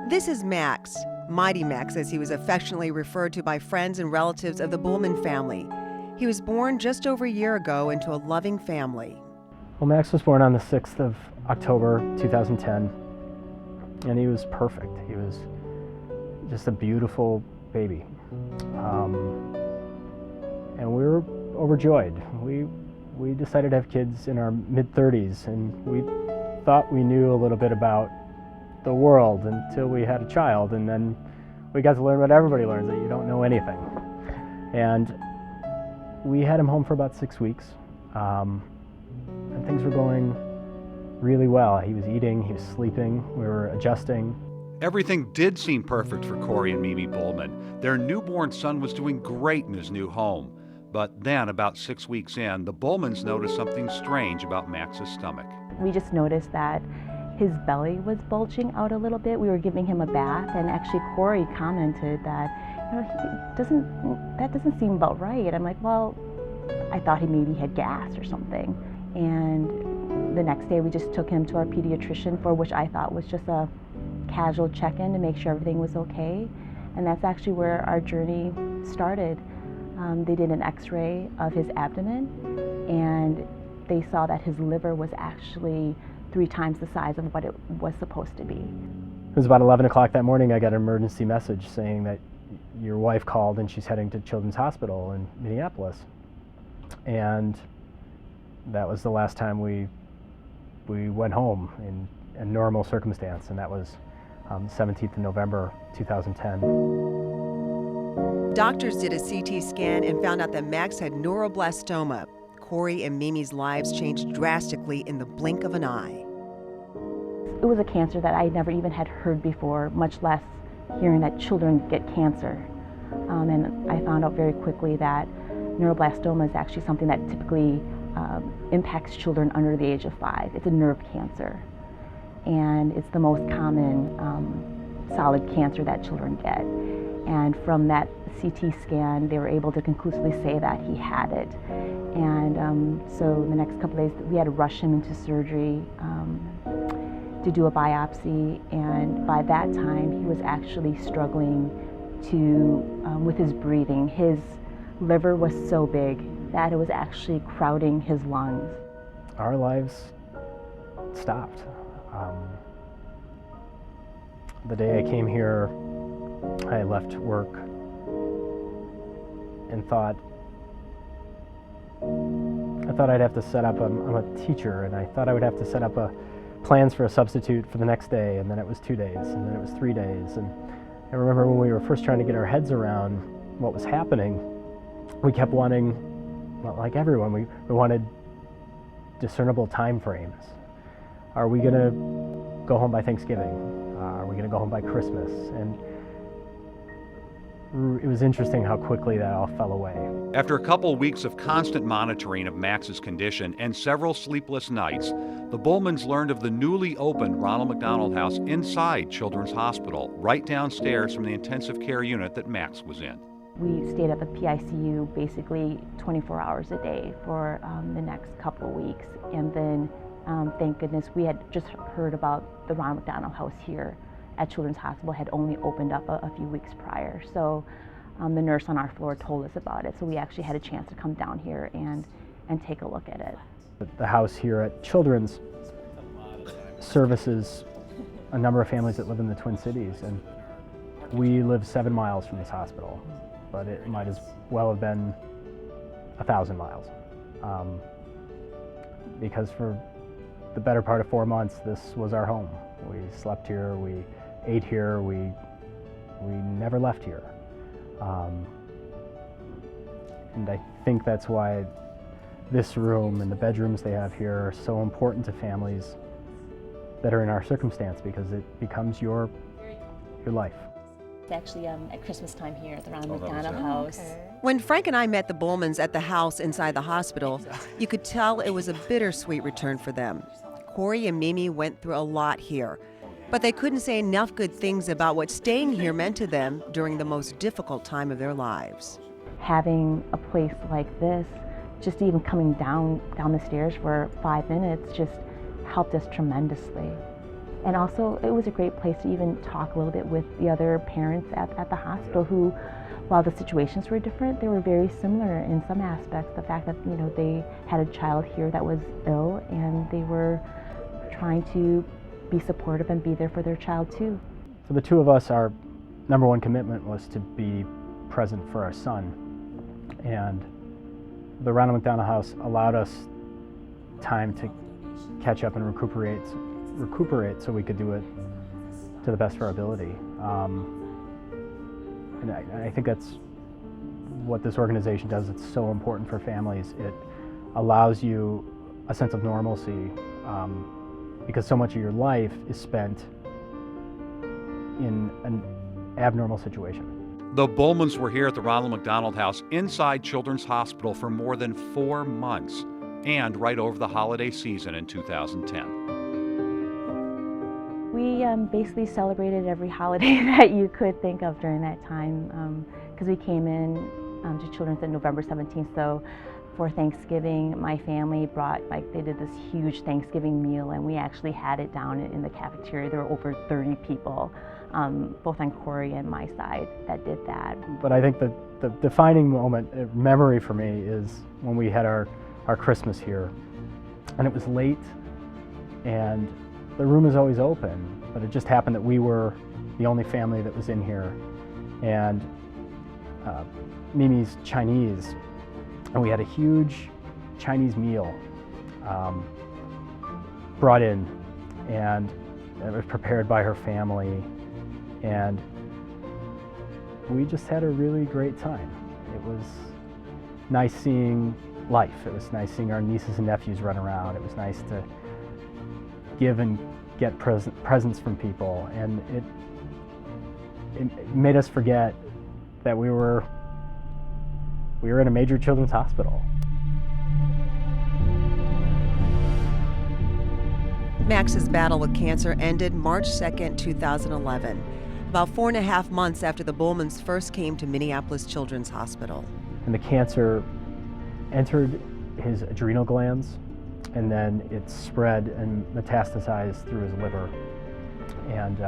This is Max, Mighty Max as he was affectionately referred to by friends and relatives of the Bulman family. He was born just over a year ago into a loving family. Well, Max was born on the 6th of October 2010, and he was perfect. He was just a beautiful baby. And we were overjoyed. We decided to have kids in our mid-30s, and we thought we knew a little bit about the world until we had a child, and then we got to learn what everybody learns, that you don't know anything. And we had him home for about 6 weeks, and things were going really well. He was eating, he was sleeping, we were adjusting. Everything did seem perfect for Corey and Mimi Bulman. Their newborn son was doing great in his new home. But then, about 6 weeks in, the Bulmans noticed something strange about Max's stomach. We just noticed that his belly was bulging out a little bit. We were giving him a bath, and actually Corey commented that, that doesn't seem about right. I'm like, well, I thought he maybe had gas or something. And the next day we just took him to our pediatrician, for which I thought was just a casual check-in to make sure everything was okay. And that's actually where our journey started. They did an x-ray of his abdomen, and they saw that his liver was actually 3 times the size of what it was supposed to be. It was about 11 o'clock that morning. I got an emergency message saying that your wife called and she's heading to Children's Hospital in Minneapolis. And that was the last time we went home in a normal circumstance, and that was 17th of November 2010. Doctors did a CT scan and found out that Max had neuroblastoma. Corey and Mimi's lives changed drastically in the blink of an eye. It was a cancer that I never even had heard before, much less hearing that children get cancer. And I found out very quickly that neuroblastoma is actually something that typically impacts children under the age of 5. It's a nerve cancer, and it's the most common solid cancer that children get. And from that CT scan, they were able to conclusively say that he had it. And so the next couple of days, we had to rush him into surgery to do a biopsy. And by that time, he was actually struggling with his breathing. His liver was so big that it was actually crowding his lungs. Our lives stopped. The day I came here, I left work and thought I'd have to set up, I'm a teacher, and I thought I would have to set up plans for a substitute for the next day, and then it was 2 days, and then it was 3 days. And I remember when we were first trying to get our heads around what was happening, we kept wanting, well, like everyone, we wanted discernible time frames. Are we going to go home by Thanksgiving? Are we going to go home by Christmas? And it was interesting how quickly that all fell away. After a couple weeks of constant monitoring of Max's condition and several sleepless nights, the Bulmans learned of the newly opened Ronald McDonald House inside Children's Hospital, right downstairs from the intensive care unit that Max was in. We stayed at the PICU basically 24 hours a day for the next couple of weeks. And then, thank goodness, we had just heard about the Ronald McDonald House here at Children's Hospital had only opened up a few weeks prior. So the nurse on our floor told us about it. So we actually had a chance to come down here and take a look at it. The house here at Children's services a number of families that live in the Twin Cities, and we live 7 miles from this hospital, but it might as well have been 1,000 miles. Because for the better part of 4 months, this was our home. We slept here, we ate here, we never left here. And I think that's why this room and the bedrooms they have here are so important to families that are in our circumstance, because it becomes your life. It's actually at Christmas time here at the Ronald McDonald House. Okay. When Frank and I met the Bulmans at the house inside the hospital, you could tell it was a bittersweet return for them. Corey and Mimi went through a lot here, but they couldn't say enough good things about what staying here meant to them during the most difficult time of their lives. Having a place like this, just even coming down the stairs for 5 minutes just helped us tremendously. And also, it was a great place to even talk a little bit with the other parents at the hospital who, while the situations were different, they were very similar in some aspects. The fact that, you know, they had a child here that was ill and they were trying to be supportive and be there for their child too. For the two of us, our number one commitment was to be present for our son. And the Ronald McDonald House allowed us time to catch up and recuperate so we could do it to the best of our ability. And I think that's what this organization does. It's so important for families. It allows you a sense of normalcy because so much of your life is spent in an abnormal situation. The Bulmans were here at the Ronald McDonald House inside Children's Hospital for more than 4 months and right over the holiday season in 2010. We basically celebrated every holiday that you could think of during that time because we came in to Children's on November 17th. So for Thanksgiving, my family brought, they did this huge Thanksgiving meal, and we actually had it down in the cafeteria. There were over 30 people, both on Corey and my side, that did that. But I think the defining moment, memory for me, is when we had our Christmas here. And it was late, and the room is always open, but it just happened that we were the only family that was in here. And Mimi's Chinese, and we had a huge Chinese meal brought in, and it was prepared by her family, and we just had a really great time. It was nice seeing life. It was nice seeing our nieces and nephews run around. It was nice to give and get presents from people, and it made us forget that we were in a major children's hospital. Max's battle with cancer ended March 2nd, 2011, about 4.5 months after the Bulmans first came to Minneapolis Children's Hospital. And the cancer entered his adrenal glands, and then it spread and metastasized through his liver. And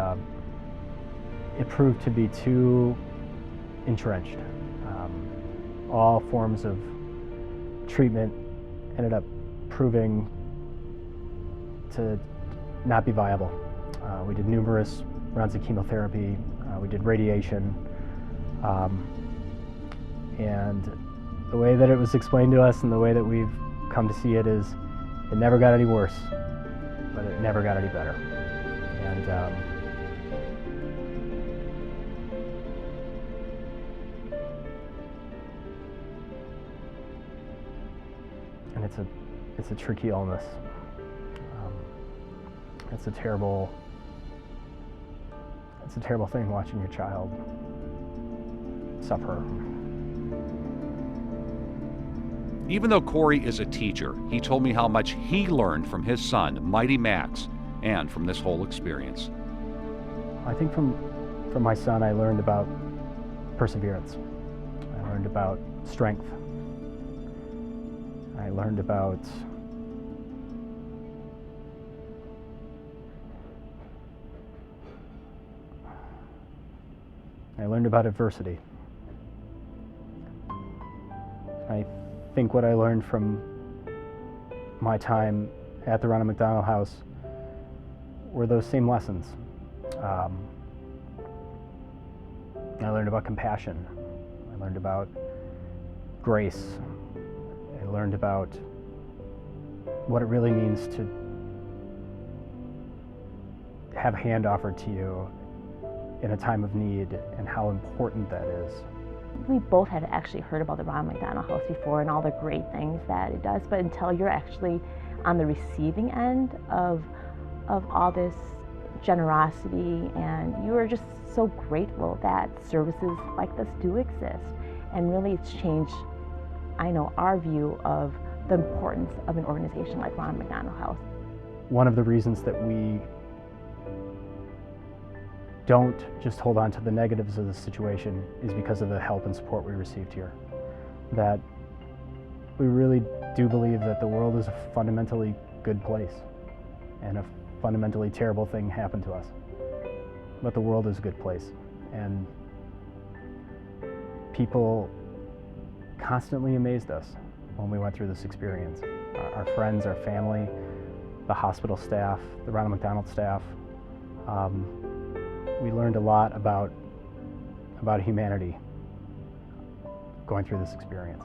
it proved to be too entrenched. All forms of treatment ended up proving to not be viable. We did numerous rounds of chemotherapy, we did radiation, and the way that it was explained to us and the way that we've come to see it is it never got any worse, but it never got any better. And it's a tricky illness. It's a terrible thing watching your child suffer. Even though Corey is a teacher, he told me how much he learned from his son, Mighty Max, and from this whole experience. I think from my son, I learned about perseverance. I learned about strength. I learned about adversity. I think what I learned from my time at the Ronald McDonald House were those same lessons. I learned about compassion. I learned about grace. I learned about what it really means to have a hand offered to you in a time of need and how important that is. We both had actually heard about the Ronald McDonald House before and all the great things that it does, but until you're actually on the receiving end of all this generosity, and you are just so grateful that services like this do exist. And really it's changed, I know, our view of the importance of an organization like Ronald McDonald House. One of the reasons that we don't just hold on to the negatives of the situation is because of the help and support we received here. That we really do believe that the world is a fundamentally good place and a fundamentally terrible thing happened to us. But the world is a good place, and people constantly amazed us when we went through this experience. Our friends, our family, the hospital staff, the Ronald McDonald staff. We learned a lot about humanity going through this experience.